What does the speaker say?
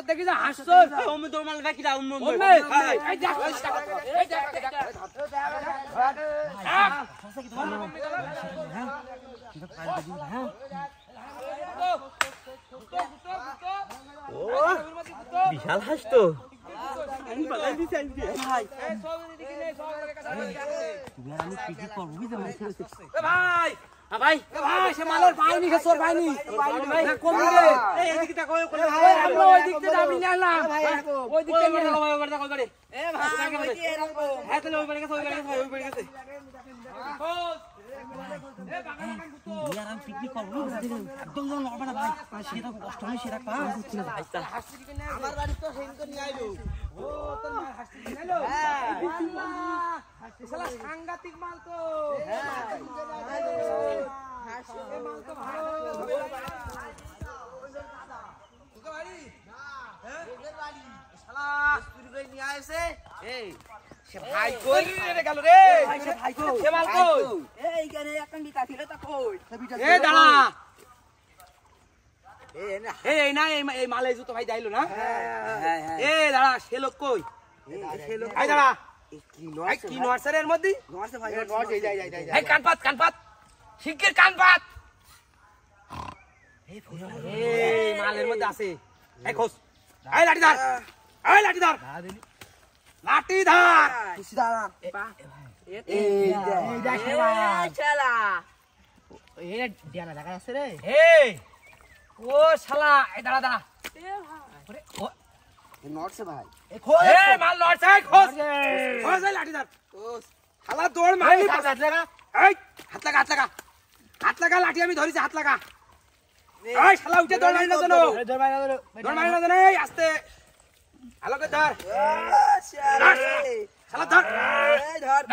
দেখি যা হাসছ আমি তোর মাল রাখি দাও বিশাল হাস তো ভাই ভাই ভাই সে মালের পাইনি খেসর পাইনি না কম রে এই দিকে তাকো আমরা ওই দিক থেকে দাবি নিলাম ওই দিক থেকে নিলাম ওই বাড়ি কল বাড়ি এ ভাই ওইটি রাখো হ্যাঁ তাহলে ওই বাড়ি গেছে ওই বাড়ি গেছে এ বাগান গুতো ইয়ার আমি পিকনিক করব একদম জন নড়বা ভাই সেটা কষ্ট হয় সেটা পা হচ্ছে না ভাই তার হাসি দিকে না আমার বাড়ি তো সেন করে নিয়ে আইলো ও তোর মাল হাসি দিকে নাইলো হ্যাঁ শালা সাংঘাতিক মাল তো হ্যাঁ হাসি এ মাল তো ভালো তোকে বাড়ি না হ্যাঁ ওদের বাড়ি শালা চুরি করে নিয়ে আইছে এই সে ভাই কই রে গেল রে ভাই সে ভাই কই সে মাল কই এই গানে একটা বিটা ছিল তা কই এ দাঁড়া এই না এই মাল এই জুতো ভাই যাইলো না হ্যাঁ এ দাঁড়া সে লোক কই সে লোক আই দাঁড়া কি নরসারের মধ্যে নরসে ভাই নরসে যাই এই কানপাত শিগগির কানপাত এই মালের মধ্যে আছে এই খোস এই লাঠি ধর লাঠি ধর খুশি দাঁড়া এই শালা এ ডিয়ানা দেখা আছে রে এই ও শালা এই দাঁড়া এ ভাই ও নরসে ভাই এ খোস এ মাল নরসে খোস এই লাঠি ধর খোস শালা দৌড় মারলি হাত লাগা এই হাত লাগা লাঠি আমি ধরিছি হাত লাগা এই শালা উঠে দৌড় মারি না জানো এই আস্তে ভালো করে ধর শালা ধর এই ধর